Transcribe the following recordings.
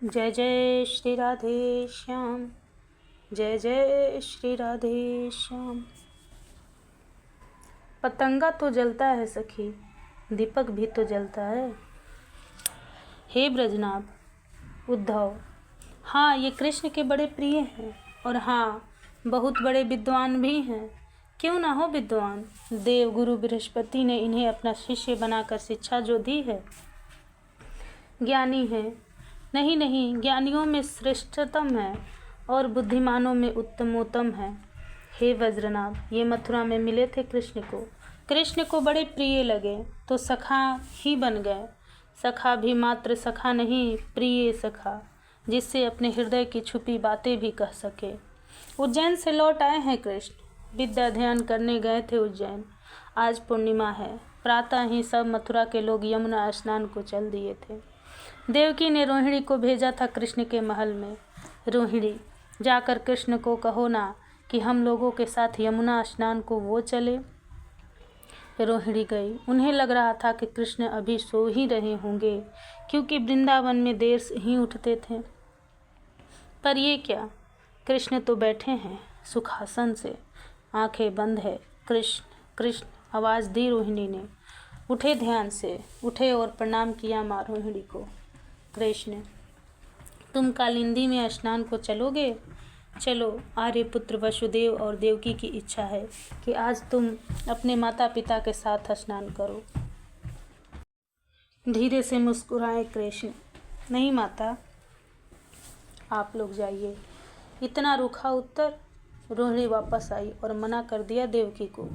जय जय श्री राधे श्याम, जय जय श्री राधे श्याम। पतंगा तो जलता है सखी, दीपक भी तो जलता है। हे ब्रजनाभ उद्धव, हाँ ये कृष्ण के बड़े प्रिय हैं और हाँ बहुत बड़े विद्वान भी हैं। क्यों ना हो विद्वान, देव गुरु बृहस्पति ने इन्हें अपना शिष्य बनाकर शिक्षा जो दी है। ज्ञानी है, नहीं नहीं, ज्ञानियों में श्रेष्ठतम है और बुद्धिमानों में उत्तमोत्तम है। हे वज्रनाभ, ये मथुरा में मिले थे कृष्ण को बड़े प्रिय लगे तो सखा ही बन गए। सखा भी मात्र सखा नहीं, प्रिय सखा, जिससे अपने हृदय की छुपी बातें भी कह सके। उज्जैन से लौट आए हैं कृष्ण, विद्या ध्यान करने गए थे उज्जैन। आज पूर्णिमा है, प्रातः ही सब मथुरा के लोग यमुना स्नान को चल दिए थे। देवकी ने रोहिणी को भेजा था कृष्ण के महल में। रोहिणी, जाकर कृष्ण को कहो ना कि हम लोगों के साथ यमुना स्नान को वो चले। रोहिणी गई। उन्हें लग रहा था कि कृष्ण अभी सो ही रहे होंगे, क्योंकि वृंदावन में देर से ही उठते थे। पर ये क्या, कृष्ण तो बैठे हैं सुखासन से, आंखें बंद है। कृष्ण कृष्ण आवाज़ दी रोहिणी ने। उठे, ध्यान से उठे और प्रणाम किया माँ रोहिणी को। कृष्ण, तुम कालिंदी में स्नान को चलोगे? चलो, आर्यपुत्र वसुदेव और देवकी की इच्छा है कि आज तुम अपने माता पिता के साथ स्नान करो। धीरे से मुस्कुराए कृष्ण। नहीं माता, आप लोग जाइए। इतना रूखा उत्तर। रोहिणी वापस आई और मना कर दिया देवकी को।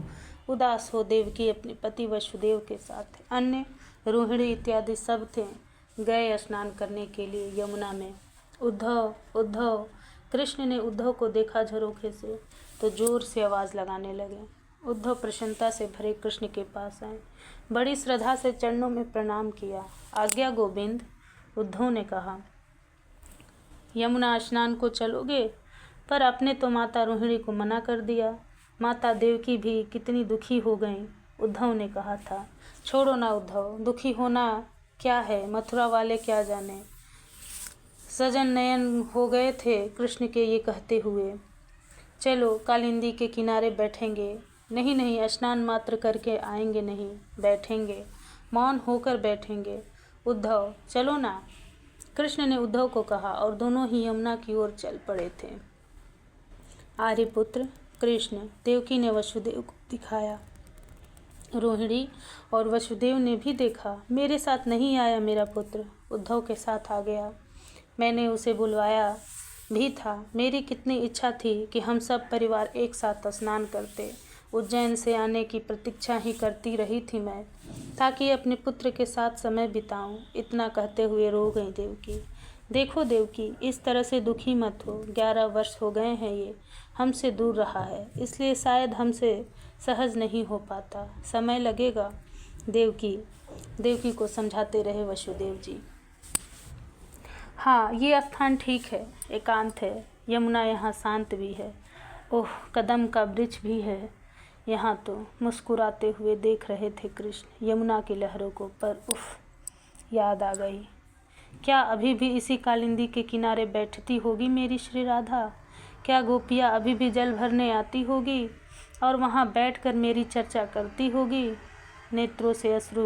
उदास हो देवकी अपने पति वसुदेव के साथ, अन्य रोहिणी इत्यादि सब थे गए स्नान करने के लिए यमुना में। उद्धव उद्धव, कृष्ण ने उद्धव को देखा झरोखे से तो जोर से आवाज़ लगाने लगे। उद्धव प्रसन्नता से भरे कृष्ण के पास आए, बड़ी श्रद्धा से चरणों में प्रणाम किया। आज्ञा गोविंद, उद्धव ने कहा। यमुना स्नान को चलोगे? पर आपने तो माता रोहिणी को मना कर दिया। माता देवकी भी कितनी दुखी हो गईं। उद्धव ने कहा था। छोड़ो ना उद्धव, दुखी होना क्या है, मथुरा वाले क्या जाने। सजन नयन हो गए थे कृष्ण के ये कहते हुए। चलो कालिंदी के किनारे बैठेंगे। नहीं नहीं, स्नान मात्र करके आएंगे नहीं, बैठेंगे, मौन होकर बैठेंगे। उद्धव चलो ना, कृष्ण ने उद्धव को कहा और दोनों ही यमुना की ओर चल पड़े थे। आर्यपुत्र कृष्ण, देवकी ने वसुदेव को दिखाया। रोहिणी और वसुदेव ने भी देखा। मेरे साथ नहीं आया मेरा पुत्र, उद्धव के साथ आ गया। मैंने उसे बुलवाया भी था। मेरी कितनी इच्छा थी कि हम सब परिवार एक साथ स्नान करते। उज्जैन से आने की प्रतीक्षा ही करती रही थी मैं, ताकि अपने पुत्र के साथ समय बिताऊं। इतना कहते हुए रो गई देवकी। देखो देवकी, इस तरह से दुखी मत हो। 11 वर्ष हो गए हैं ये हमसे दूर रहा है, इसलिए शायद हमसे सहज नहीं हो पाता, समय लगेगा। देवकी को समझाते रहे वसुदेव जी। हाँ ये स्थान ठीक है, एकांत है। यमुना यहाँ शांत भी है। ओह, कदम का वृक्ष भी है यहाँ तो। मुस्कुराते हुए देख रहे थे कृष्ण यमुना की लहरों को। पर उफ, याद आ गई। क्या अभी भी इसी कालिंदी के किनारे बैठती होगी मेरी श्री राधा? क्या गोपियाँ अभी भी जल भरने आती होगी और वहाँ बैठकर मेरी चर्चा करती होगी? नेत्रों से अश्रु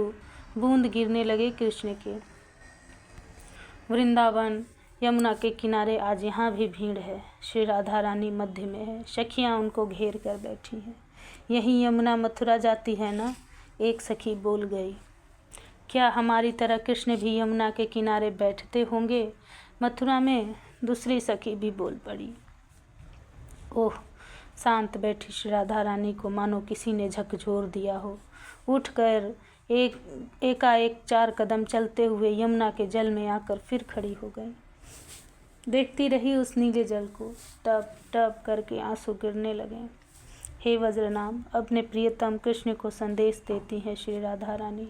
बूंद गिरने लगे कृष्ण के। वृंदावन यमुना के किनारे आज यहाँ भी भीड़ है। श्री राधा रानी मध्य में है, सखियाँ उनको घेर कर बैठी हैं। यही यमुना मथुरा जाती है ना? एक सखी बोल गई। क्या हमारी तरह कृष्ण भी यमुना के किनारे बैठते होंगे मथुरा में? दूसरी सखी भी बोल पड़ी। ओह, शांत बैठी श्री राधा रानी को मानो किसी ने झकझोर दिया हो। उठकर एकाएक 4 कदम चलते हुए यमुना के जल में आकर फिर खड़ी हो गई। देखती रही उस नीले जल को। टप टप करके आंसू गिरने लगे। हे वज्रनाभ, अपने प्रियतम कृष्ण को संदेश देती है श्री राधा रानी।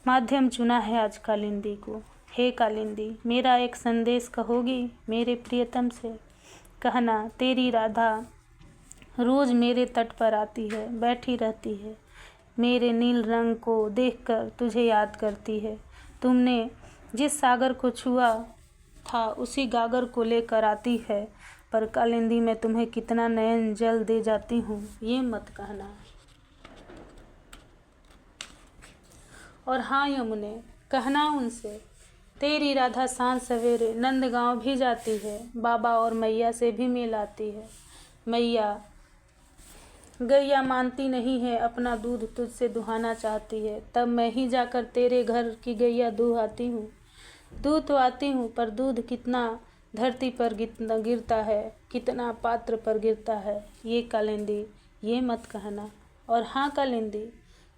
माध्यम चुना है आज कालिंदी को। हे कालिंदी, मेरा एक संदेश कहोगी मेरे प्रियतम से? कहना, तेरी राधा रोज मेरे तट पर आती है, बैठी रहती है, मेरे नील रंग को देखकर तुझे याद करती है। तुमने जिस सागर को छुआ था था उसी गागर को लेकर आती है, पर कालिंदी मैं तुम्हें कितना नयन जल दे जाती हूँ ये मत कहना। और हाँ यमुने, कहना उनसे तेरी राधा सांझ सवेरे नंदगांव भी जाती है, बाबा और मैया से भी मिल आती है। मैया गैया मानती नहीं है, अपना दूध तुझसे दुहाना चाहती है, तब मैं ही जाकर तेरे घर की गैया दुहाती हूँ। दूध तो आती हूँ, पर दूध कितना धरती पर गिरता है, कितना पात्र पर गिरता है, ये कालिंदी ये मत कहना। और हाँ कालिंदी,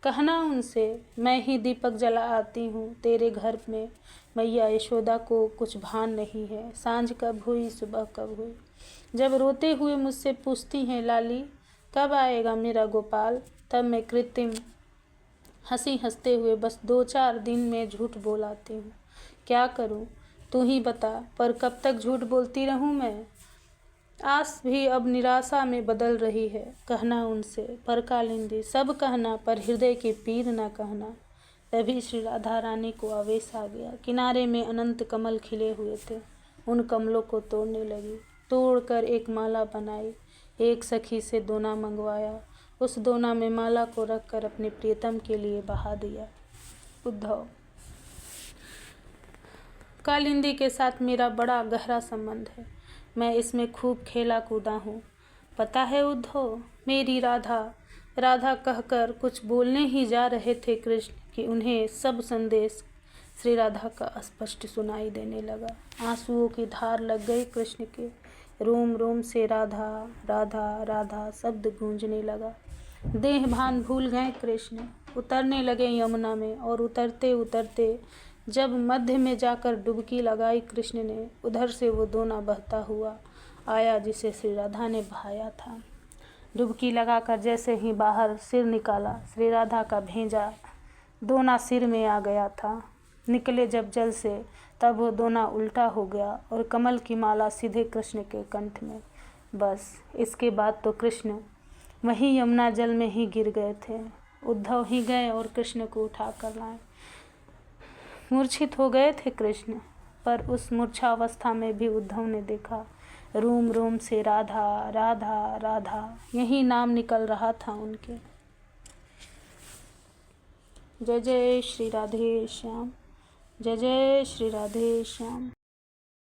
कहना उनसे मैं ही दीपक जला आती हूँ तेरे घर में। मैया यशोदा को कुछ भान नहीं है, सांझ कब हुई सुबह कब हुई। जब रोते हुए मुझसे पूछती हैं लाली कब आएगा मेरा गोपाल, तब मैं कृत्रिम हंसी हंसते हुए बस 2-4 दिन में झूठ बोल आती हूँ। क्या करूँ तू ही बता, पर कब तक झूठ बोलती रहूँ मैं। आस भी अब निराशा में बदल रही है, कहना उनसे पर कालिंदी सब कहना, पर हृदय की पीर न कहना। तभी श्री राधा रानी को आवेश आ गया। किनारे में अनंत कमल खिले हुए थे, उन कमलों को तोड़ने लगी। तोड़कर एक माला बनाई, एक सखी से दोना मंगवाया, उस दोना में माला को रखकर अपने प्रियतम के लिए बहा दिया। उद्धव, कालिंदी के साथ मेरा बड़ा गहरा संबंध है, मैं इसमें खूब खेला कूदा हूँ। पता है उद्धव, मेरी राधा राधा कहकर कुछ बोलने ही जा रहे थे कृष्ण कि उन्हें सब संदेश श्री राधा का स्पष्ट सुनाई देने लगा। आंसुओं की धार लग गई कृष्ण के, रोम रोम से राधा राधा राधा शब्द गूंजने लगा। देह भान भूल गए कृष्ण, उतरने लगे यमुना में, और उतरते उतरते जब मध्य में जाकर डुबकी लगाई कृष्ण ने, उधर से वो दोना बहता हुआ आया जिसे श्री राधा ने बहाया था। डुबकी लगाकर जैसे ही बाहर सिर निकाला, श्री राधा का भेजा दोना सिर में आ गया था। निकले जब जल से, तब वो दोना उल्टा हो गया और कमल की माला सीधे कृष्ण के कंठ में। बस इसके बाद तो कृष्ण वहीं यमुना जल में ही गिर गए थे। उद्धव ही गए और कृष्ण को उठा कर लाए। मूर्छित हो गए थे कृष्ण, पर उस मूर्छावस्था में भी उद्धव ने देखा रोम रोम से राधा राधा राधा यही नाम निकल रहा था उनके। जय जय श्री राधे श्याम, जय जय श्री राधे श्याम।